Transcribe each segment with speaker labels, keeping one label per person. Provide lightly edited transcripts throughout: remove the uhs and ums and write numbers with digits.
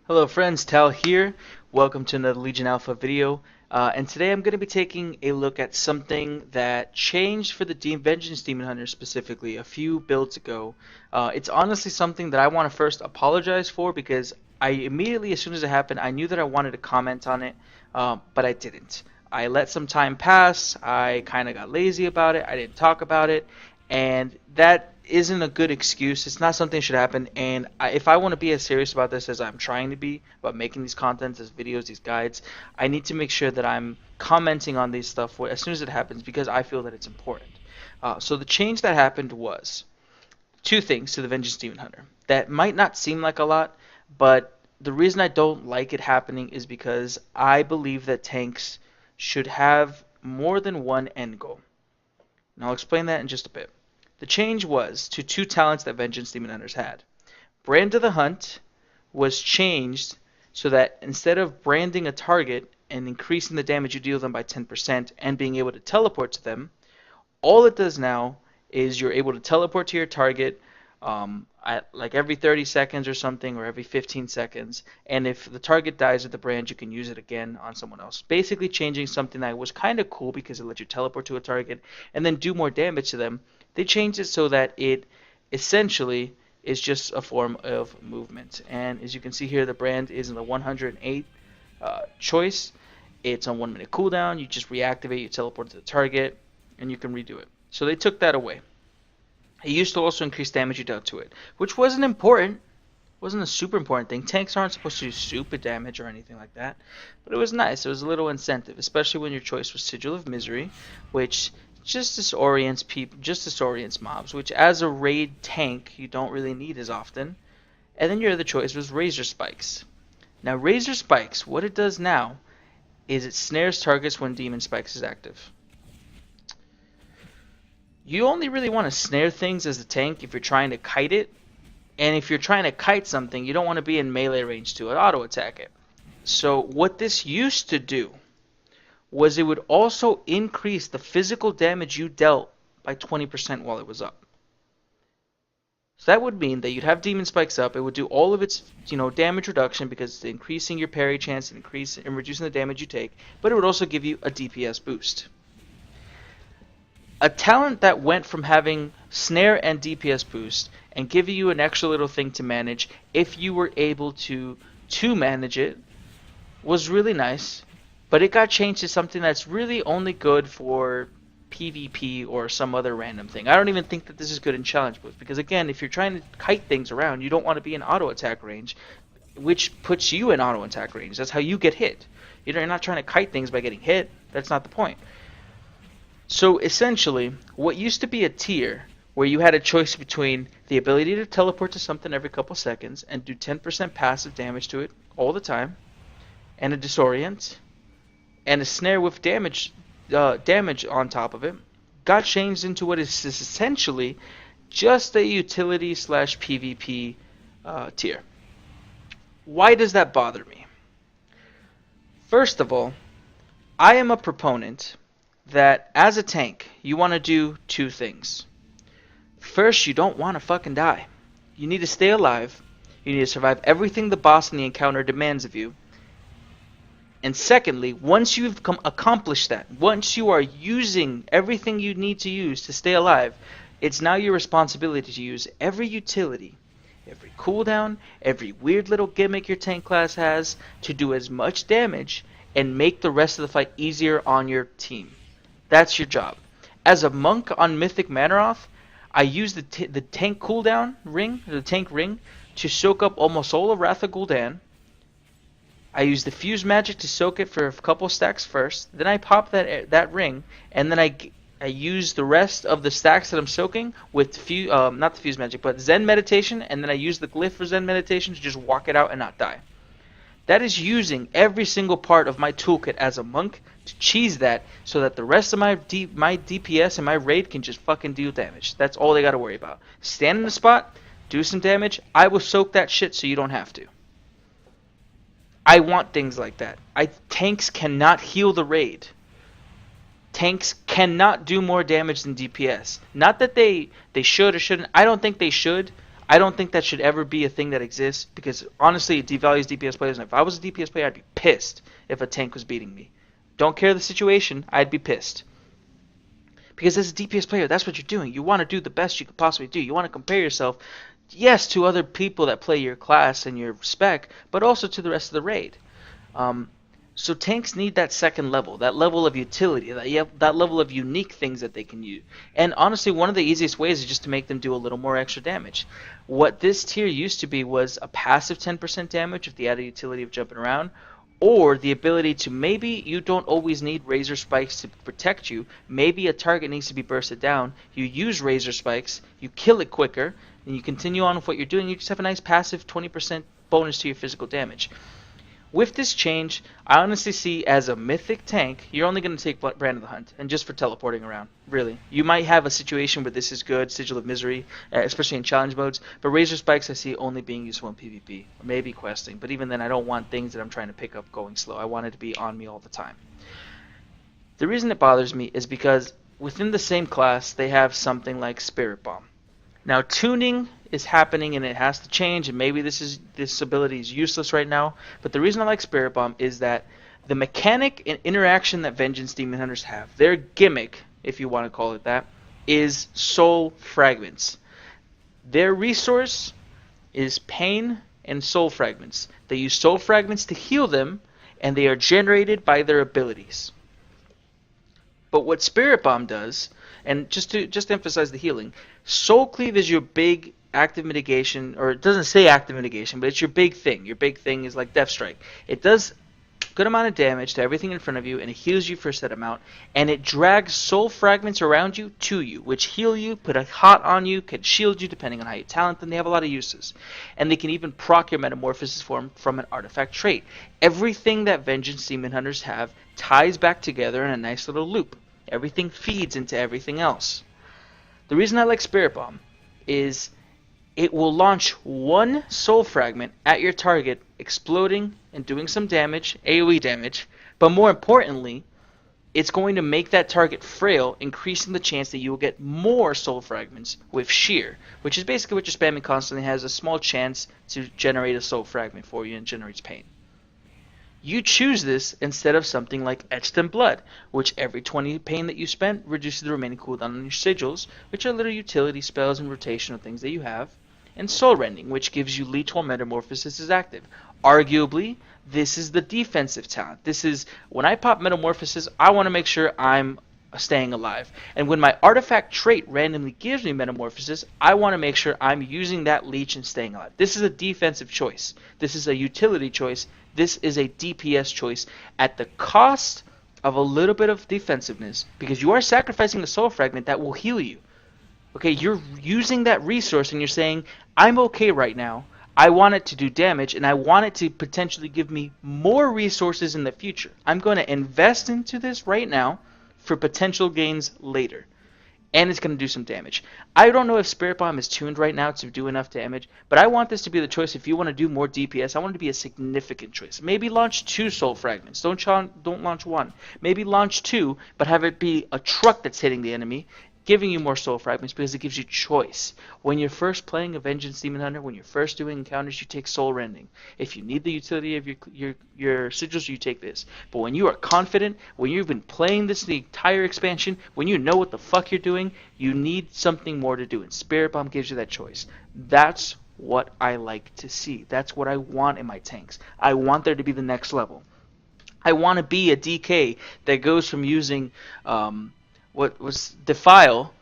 Speaker 1: Hello friends, Tal here. Welcome to another Legion Alpha video. And today I'm going to be taking a look at something that changed for the Vengeance Demon Hunter specifically a few builds ago. It's honestly something that I want to first apologize for because I immediately, as soon as it happened, I knew that I wanted to comment on it, but I didn't. I let some time pass, I kind of got lazy about it, I didn't talk about it, and that isn't a good excuse. It's not something that should happen. And if I want to be as serious about this as I'm trying to be about making these contents, these videos, these guides, I need to make sure that I'm commenting on these stuff as soon as it happens because I feel that it's important. So the change that happened was two things to the Vengeance Demon Hunter that might not seem like a lot, but the reason I don't like it happening is because I believe that tanks should have more than one end goal. And I'll explain that in just a bit. The change was to two talents that Vengeance Demon Hunters had. Brand of the Hunt was changed so that instead of branding a target and increasing the damage you deal them by 10% and being able to teleport to them, all it does now is you're able to teleport to your target at like every 30 seconds or something, or every 15 seconds, and if the target dies with the brand, you can use it again on someone else. Basically changing something that was kind of cool because it lets you teleport to a target and then do more damage to them. They changed it so that it essentially is just a form of movement. And as you can see here, the brand is in the 108 choice. It's on 1 minute cooldown. You just reactivate, you teleport to the target, and you can redo it. So they took that away. It used to also increase damage you dealt to it, which wasn't important. Wasn't a super important thing. Tanks aren't supposed to do stupid damage or anything like that. But it was nice. It was a little incentive, especially when your choice was Sigil of Misery, which just disorients mobs, which as a raid tank you don't really need as often. And then your other choice was Razor Spikes. Now Razor Spikes, what it does now is it snares targets when Demon Spikes is active. You only really want to snare things as a tank if you're trying to kite it, and if you're trying to kite something, you don't want to be in melee range to auto attack it. So what this used to do was it would also increase the physical damage you dealt by 20% while it was up. So that would mean that you'd have Demon Spikes up. It would do all of its, damage reduction because it's increasing your parry chance and reducing the damage you take. But it would also give you a DPS boost. A talent that went from having snare and DPS boost and giving you an extra little thing to manage if you were able to manage it was really nice. But it got changed to something that's really only good for PvP or some other random thing. I don't even think that this is good in challenge boosts because, again, if you're trying to kite things around, you don't want to be in auto attack range, which puts you in auto attack range. That's how you get hit. You're not trying to kite things by getting hit. That's not the point. So essentially, what used to be a tier where you had a choice between the ability to teleport to something every couple seconds and do 10% passive damage to it all the time, and a disorient, and a snare with damage on top of it, got changed into what is essentially just a utility / PvP tier. Why does that bother me? First of all, I am a proponent that as a tank, you want to do two things. First, you don't want to fucking die. You need to stay alive. You need to survive everything the boss in the encounter demands of you. And secondly, once you've accomplished that, once you are using everything you need to use to stay alive, it's now your responsibility to use every utility, every cooldown, every weird little gimmick your tank class has to do as much damage and make the rest of the fight easier on your team. That's your job. As a monk on Mythic Manaroth, I use the tank cooldown ring, the tank ring, to soak up almost all of Wrath of Gul'dan. I use the fuse magic to soak it for a couple stacks first. Then I pop that ring, and then I use the rest of the stacks that I'm soaking with not the fuse magic, but Zen meditation, and then I use the glyph for Zen meditation to just walk it out and not die. That is using every single part of my toolkit as a monk to cheese that so that the rest of my DPS and my raid can just fucking deal damage. That's all they gotta worry about. Stand in the spot, do some damage. I will soak that shit so you don't have to. I want things like that. Tanks cannot heal the raid. Tanks cannot do more damage than DPS. Not that they should or shouldn't. I don't think they should. I don't think that should ever be a thing that exists because honestly, it devalues DPS players. And if I was a DPS player, I'd be pissed if a tank was beating me. Don't care the situation, I'd be pissed. Because as a DPS player, that's what you're doing. You want to do the best you could possibly do. You want to compare yourself, yes, to other people that play your class and your spec, but also to the rest of the raid. Um, so tanks need that second level, that level of utility, that level of unique things that they can use. And honestly, one of the easiest ways is just to make them do a little more extra damage. What this tier used to be was a passive 10% damage with the added utility of jumping around, or the ability to maybe you don't always need razor spikes to protect you. Maybe a target needs to be bursted down. You use razor spikes, you kill it quicker, and you continue on with what you're doing. You just have a nice passive 20% bonus to your physical damage. With this change, I honestly see as a mythic tank, you're only going to take Brand of the Hunt, and just for teleporting around, really. You might have a situation where this is good, Sigil of Misery, especially in challenge modes, but Razor Spikes I see only being useful in PvP, or maybe questing, but even then I don't want things that I'm trying to pick up going slow. I want it to be on me all the time. The reason it bothers me is because within the same class, they have something like Spirit Bomb. Now, tuning is happening and it has to change, and maybe this ability is useless right now, but the reason I like Spirit Bomb is that the mechanic and interaction that Vengeance Demon Hunters have, their gimmick, if you want to call it that, is soul fragments. Their resource is pain and soul fragments. They use soul fragments to heal them, and they are generated by their abilities. But what Spirit Bomb does, and just to emphasize the healing, Soul Cleave is your big active mitigation, or it doesn't say active mitigation, but it's your big thing. Your big thing is like Death Strike. It does a good amount of damage to everything in front of you, and it heals you for a set amount, and it drags soul fragments around you to you, which heal you, put a hot on you, can shield you depending on how you talent them. They have a lot of uses. And they can even proc your Metamorphosis form from an artifact trait. Everything that Vengeance Demon Hunters have ties back together in a nice little loop. Everything feeds into everything else. The reason I like Spirit Bomb is it will launch one soul fragment at your target, exploding and doing some damage, AoE damage, but more importantly, it's going to make that target frail, increasing the chance that you will get more soul fragments with Shear, which is basically what you're spamming constantly, has a small chance to generate a soul fragment for you and generates pain. You choose this instead of something like Etched in Blood, which every 20 pain that you spend reduces the remaining cooldown on your sigils, which are little utility spells and rotational things that you have, and Soul Rending, which gives you leech while Metamorphosis is active. Arguably, this is the defensive talent. This is, when I pop Metamorphosis, I want to make sure I'm staying alive. And when my artifact trait randomly gives me Metamorphosis, I want to make sure I'm using that leech and staying alive. This is a defensive choice. This is a utility choice. This is a DPS choice at the cost of a little bit of defensiveness, because you are sacrificing a soul fragment that will heal you. Okay, you're using that resource and you're saying, I'm okay right now. I want it to do damage, and I want it to potentially give me more resources in the future. I'm going to invest into this right now for potential gains later. And it's going to do some damage. I don't know if Spirit Bomb is tuned right now to do enough damage, but I want this to be the choice. If you want to do more DPS, I want it to be a significant choice. Maybe launch 2 soul fragments. Don't launch 1. Maybe launch 2, but have it be a truck that's hitting the enemy, giving you more soul fragments, because it gives you choice. When you're first playing a Vengeance Demon Hunter, when you're first doing encounters, you take Soul Rending. If you need the utility of your sigils, you take this. But when you are confident, when you've been playing this the entire expansion, when you know what the fuck you're doing, you need something more to do. And Spirit Bomb gives you that choice. That's what I like to see. That's what I want in my tanks. I want there to be the next level. I want to be a DK that goes from using what was Defile,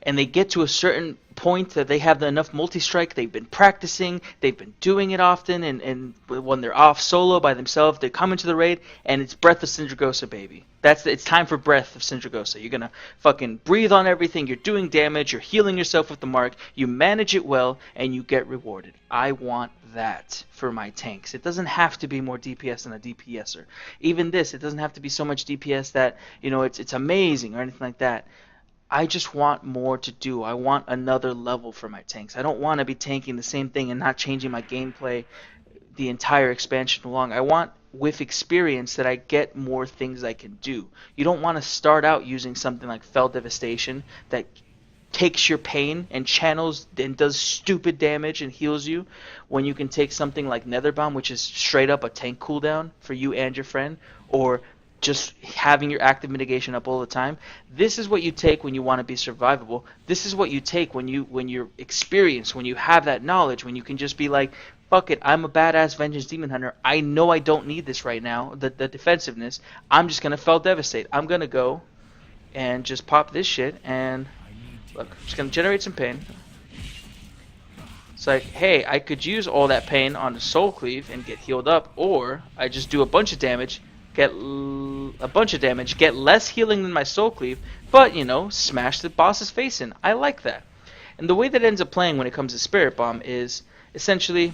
Speaker 1: and they get to a certain point that they have enough multi-strike, they've been practicing, they've been doing it often, and when they're off solo by themselves, they come into the raid, and it's Breath of Sindragosa, baby. It's time for Breath of Sindragosa. You're gonna fucking breathe on everything, you're doing damage, you're healing yourself with the mark, you manage it well, and you get rewarded. I want that for my tanks. It doesn't have to be more DPS than a DPSer. Even this, it doesn't have to be so much DPS that, it's amazing or anything like that. I just want more to do. I want another level for my tanks. I don't want to be tanking the same thing and not changing my gameplay the entire expansion along. I want, with experience, that I get more things I can do. You don't want to start out using something like Fell Devastation that takes your pain and channels and does stupid damage and heals you, when you can take something like Nether Bomb, which is straight up a tank cooldown for you and your friend, or just having your active mitigation up all the time. This is what you take when you want to be survivable. This is what you take when you're experienced, when you have that knowledge, when you can just be like, fuck it, I'm a badass Vengeance Demon Hunter. I know I don't need this right now, the defensiveness. I'm just gonna Fell Devastate. I'm gonna go and just pop this shit, and look, I'm just gonna generate some pain. It's like, hey, I could use all that pain on the Soul Cleave and get healed up, or I just do a bunch of damage, get less healing than my Soul Cleave, but, you know, smash the boss's face in. I like that. And the way that ends up playing when it comes to Spirit Bomb is essentially,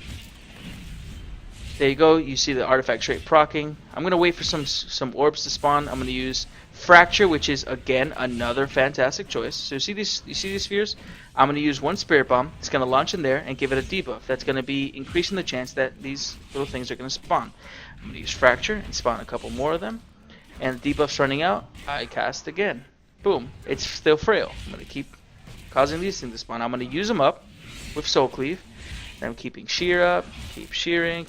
Speaker 1: there you go, you see the artifact trait proccing. I'm going to wait for some orbs to spawn. I'm going to use Fracture, which is, again, another fantastic choice. So you see these spheres? I'm going to use one Spirit Bomb. It's going to launch in there and give it a debuff. That's going to be increasing the chance that these little things are going to spawn. I'm going to use Fracture and spawn a couple more of them. And the debuff's running out. I cast again. Boom. It's still frail. I'm going to keep causing these things to spawn. I'm going to use them up with Soul Cleave. And I'm keeping shear up, keep shearing.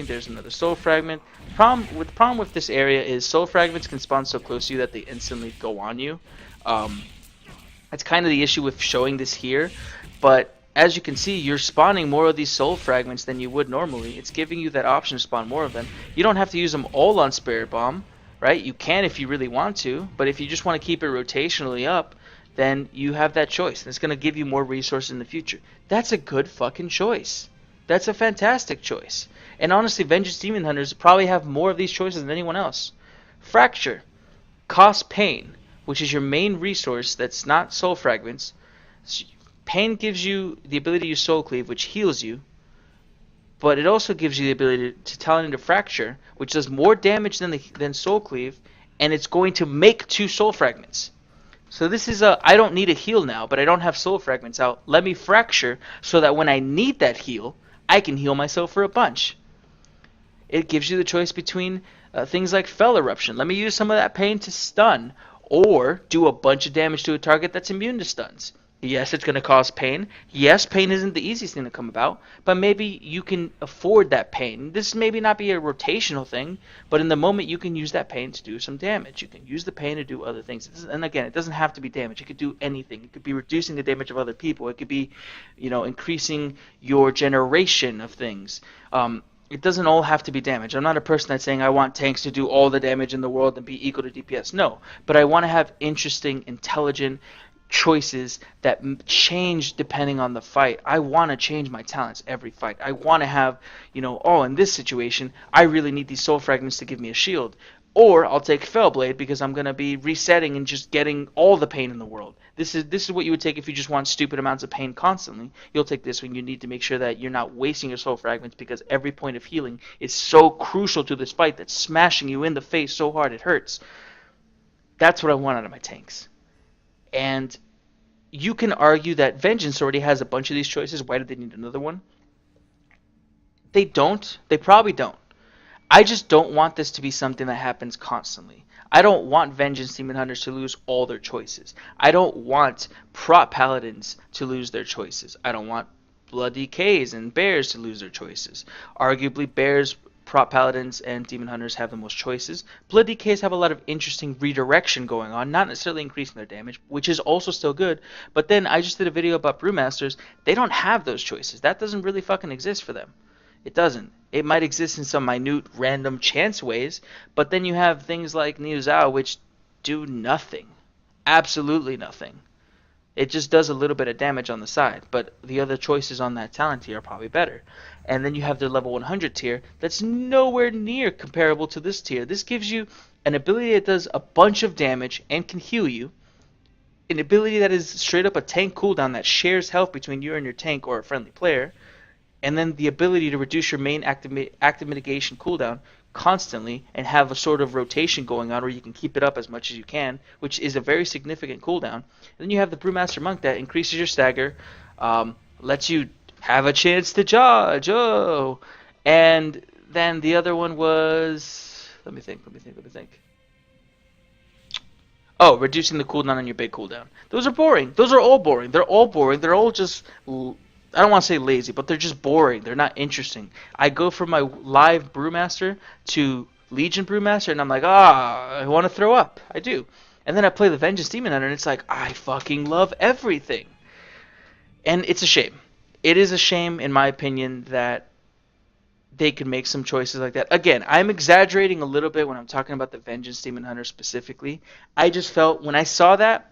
Speaker 1: There's another soul fragment. Problem with this area is soul fragments can spawn so close to you that they instantly go on you. That's kind of the issue with showing this here. But as you can see, you're spawning more of these soul fragments than you would normally. It's giving you that option to spawn more of them. You don't have to use them all on Spirit Bomb, right? You can if you really want to, but if you just want to keep it rotationally up, then you have that choice. And it's going to give you more resources in the future. That's a good fucking choice. That's a fantastic choice. And honestly, Vengeance Demon Hunters probably have more of these choices than anyone else. Fracture costs pain, which is your main resource that's not soul fragments. Pain gives you the ability to use Soul Cleave, which heals you. But it also gives you the ability to talent into Fracture, which does more damage than Soul Cleave, and it's going to make 2 soul fragments. So this is I don't need a heal now, but I don't have soul fragments out. Let me Fracture so that when I need that heal, I can heal myself for a bunch. It gives you the choice between things like Fell Eruption. Let me use some of that pain to stun, or do a bunch of damage to a target that's immune to stuns. Yes, it's going to cause pain. Yes, pain isn't the easiest thing to come about, but maybe you can afford that pain. This may not be a rotational thing, but in the moment you can use that pain to do some damage. You can use the pain to do other things. And again, it doesn't have to be damage. It could do anything. It could be reducing the damage of other people. It could be, you know, increasing your generation of things. It doesn't all have to be damage. I'm not a person that's saying I want tanks to do all the damage in the world and be equal to DPS. No, but I want to have interesting, intelligent choices that change depending on the fight. I want to change my talents every fight. I want to have, you know, oh, in this situation, I really need these soul fragments to give me a shield. Or I'll take Fellblade because I'm going to be resetting and just getting all the pain in the world. This is what you would take if you just want stupid amounts of pain constantly. You'll take this when you need to make sure that you're not wasting your soul fragments, because every point of healing is so crucial to this fight that's smashing you in the face so hard it hurts. That's what I want out of my tanks. And you can argue that Vengeance already has a bunch of these choices. Why do they need another one? They don't. They probably don't. I just don't want this to be something that happens constantly. I don't want Vengeance Demon Hunters to lose all their choices. I don't want Prot Paladins to lose their choices. I don't want Blood DKs and Bears to lose their choices. Arguably, Bears, Prot Paladins, and Demon Hunters have the most choices. Blood DKs have a lot of interesting redirection going on, not necessarily increasing their damage, which is also still good. But then I just did a video about Brewmasters. They don't have those choices. That doesn't really fucking exist for them. It doesn't. It might exist in some minute, random chance ways, but then you have things like Neo Zao, which do nothing. Absolutely nothing. It just does a little bit of damage on the side, but the other choices on that talent tier are probably better. And then you have the level 100 tier that's nowhere near comparable to this tier. This gives you an ability that does a bunch of damage and can heal you. An ability that is straight up a tank cooldown that shares health between you and your tank or a friendly player. And then the ability to reduce your main active mitigation cooldown constantly and have a sort of rotation going on where you can keep it up as much as you can, which is a very significant cooldown. And then you have the Brewmaster Monk that increases your stagger, lets you have a chance to dodge. Oh, and then the other one was, let me think. Oh, reducing the cooldown on your big cooldown. Those are boring. Those are all boring. They're all boring. They're all just, I don't want to say lazy, but they're just boring. They're not interesting. I go from my live Brewmaster to Legion Brewmaster, and I'm like, I want to throw up. I do. And then I play the Vengeance Demon Hunter, and it's like, I fucking love everything. And it's a shame. It is a shame, in my opinion, that they could make some choices like that. Again, I'm exaggerating a little bit when I'm talking about the Vengeance Demon Hunter specifically. I just felt when I saw that,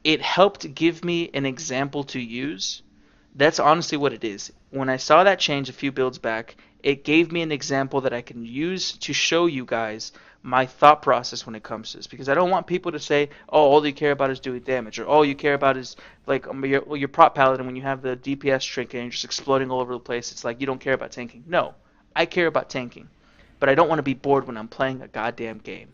Speaker 1: it helped give me an example to use. That's honestly what it is. When I saw that change a few builds back, it gave me an example that I can use to show you guys my thought process when it comes to this. Because I don't want people to say, oh, all you care about is doing damage, or all you care about is like your prop paladin when you have the DPS trinket and you're just exploding all over the place. It's like you don't care about tanking. No, I care about tanking, but I don't want to be bored when I'm playing a goddamn game.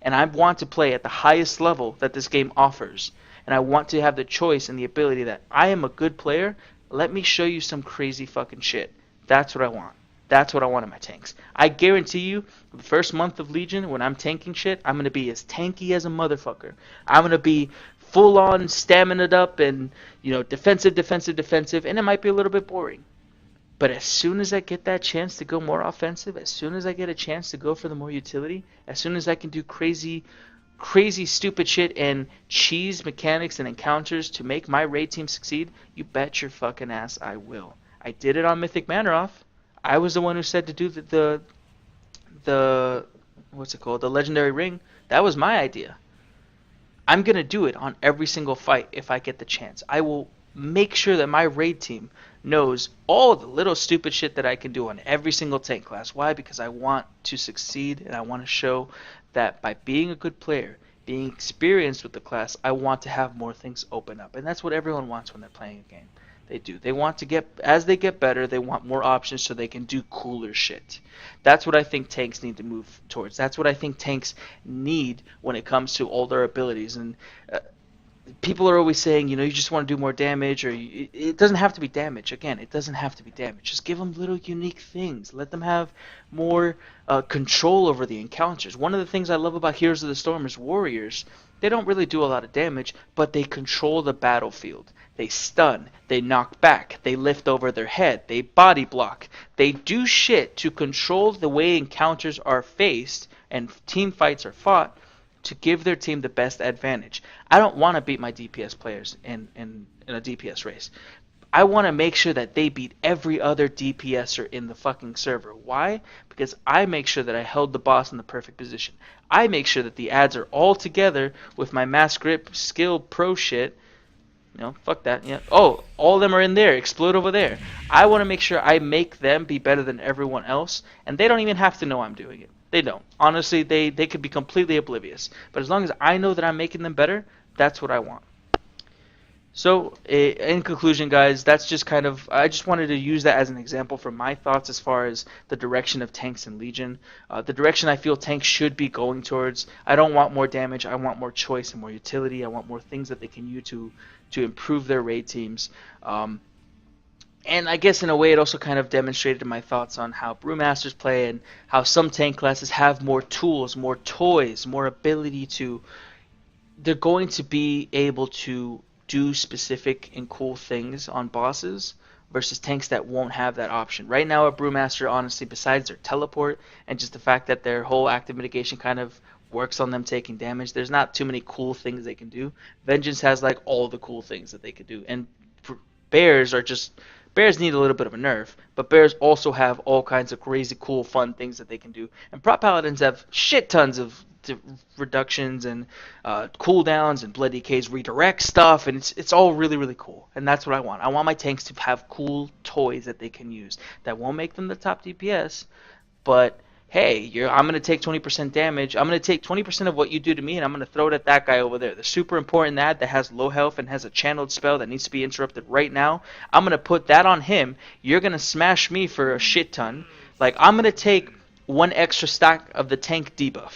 Speaker 1: And I want to play at the highest level that this game offers. And I want to have the choice and the ability that I am a good player. Let me show you some crazy fucking shit. That's what I want. That's what I want in my tanks. I guarantee you, the first month of Legion, when I'm tanking shit, I'm going to be as tanky as a motherfucker. I'm going to be full on stamina up and, defensive, and it might be a little bit boring. But as soon as I get that chance to go more offensive, as soon as I get a chance to go for the more utility, as soon as I can do crazy stupid shit and cheese mechanics and encounters to make my raid team succeed, you bet your fucking ass I will. I did it on Mythic Manaroth. I was the one who said to do the what's it called? The Legendary Ring. That was my idea. I'm going to do it on every single fight if I get the chance. I will make sure that my raid team knows all the little stupid shit that I can do on every single tank class. Why? Because I want to succeed and I want to show that by being a good player, being experienced with the class, I want to have more things open up. And that's what everyone wants when they're playing a game. They do. They want to get, as they get better, they want more options so they can do cooler shit. That's what I think tanks need to move towards. That's what I think tanks need when it comes to all their abilities. And people are always saying, you just want to do more damage, or it doesn't have to be damage. Again, it doesn't have to be damage. Just give them little unique things. Let them have more control over the encounters. One of the things I love about Heroes of the Storm is warriors. They don't really do a lot of damage, but they control the battlefield. They stun, they knock back, they lift over their head, they body block. They do shit to control the way encounters are faced and team fights are fought to give their team the best advantage. I don't want to beat my DPS players in a DPS race. I want to make sure that they beat every other DPSer in the fucking server. Why? Because I make sure that I held the boss in the perfect position. I make sure that the ads are all together with my mass grip skill pro shit. Fuck that. Yeah. Oh, all of them are in there. Explode over there. I want to make sure I make them be better than everyone else, and they don't even have to know I'm doing it. They don't. Honestly, they could be completely oblivious. But as long as I know that I'm making them better, that's what I want. So, in conclusion, guys, that's just I just wanted to use that as an example for my thoughts as far as the direction of tanks in Legion. The direction I feel tanks should be going towards. I don't want more damage. I want more choice and more utility. I want more things that they can use to improve their raid teams. And I guess in a way it also kind of demonstrated my thoughts on how Brewmasters play and how some tank classes have more tools, more toys, more ability to... They're going to be able to do specific and cool things on bosses versus tanks that won't have that option. Right now a Brewmaster, honestly, besides their teleport and just the fact that their whole active mitigation kind of works on them taking damage, there's not too many cool things they can do. Vengeance has like all the cool things that they could do. And Bears need a little bit of a nerf, but Bears also have all kinds of crazy, cool, fun things that they can do. And Prop Paladins have shit tons of reductions and cooldowns and blood DKs, redirect stuff, and it's all really, really cool. And that's what I want. I want my tanks to have cool toys that they can use that won't make them the top DPS, but hey, I'm going to take 20% damage. I'm going to take 20% of what you do to me, and I'm going to throw it at that guy over there. The super important ad that has low health and has a channeled spell that needs to be interrupted right now, I'm going to put that on him. You're going to smash me for a shit ton. Like, I'm going to take one extra stack of the tank debuff.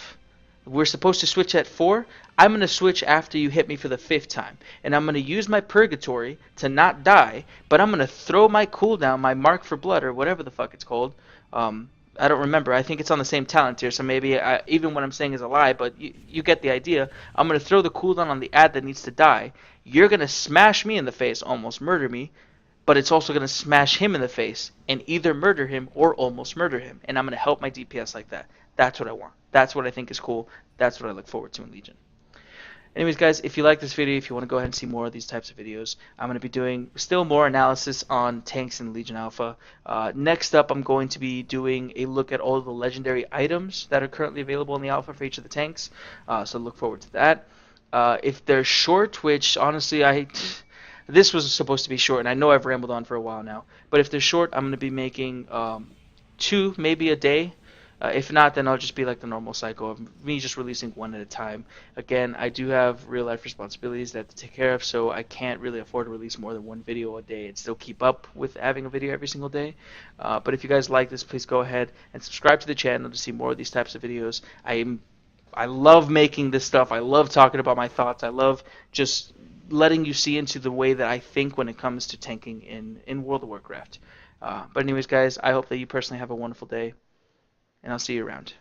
Speaker 1: We're supposed to switch at 4. I'm going to switch after you hit me for the 5th time. And I'm going to use my Purgatory to not die, but I'm going to throw my cooldown, my Mark for Blood, or whatever the fuck it's called, I don't remember. I think it's on the same talent tier, so maybe even what I'm saying is a lie, but you get the idea. I'm going to throw the cooldown on the ad that needs to die. You're going to smash me in the face, almost murder me, but it's also going to smash him in the face and either murder him or almost murder him. And I'm going to help my DPS like that. That's what I want. That's what I think is cool. That's what I look forward to in Legion. Anyways, guys, if you like this video, if you want to go ahead and see more of these types of videos, I'm going to be doing still more analysis on tanks in Legion Alpha. Next up, I'm going to be doing a look at all of the legendary items that are currently available in the Alpha for each of the tanks. So look forward to that. If they're short, which honestly this was supposed to be short, and I know I've rambled on for a while now, but if they're short, I'm going to be making 2 maybe a day. If not, then I'll just be like the normal cycle of me just releasing one at a time. Again, I do have real life responsibilities that I have to take care of, so I can't really afford to release more than one video a day and still keep up with having a video every single day. But if you guys like this, please go ahead and subscribe to the channel to see more of these types of videos. I love making this stuff. I love talking about my thoughts. I love just letting you see into the way that I think when it comes to tanking in World of Warcraft. But anyways, guys, I hope that you personally have a wonderful day, and I'll see you around.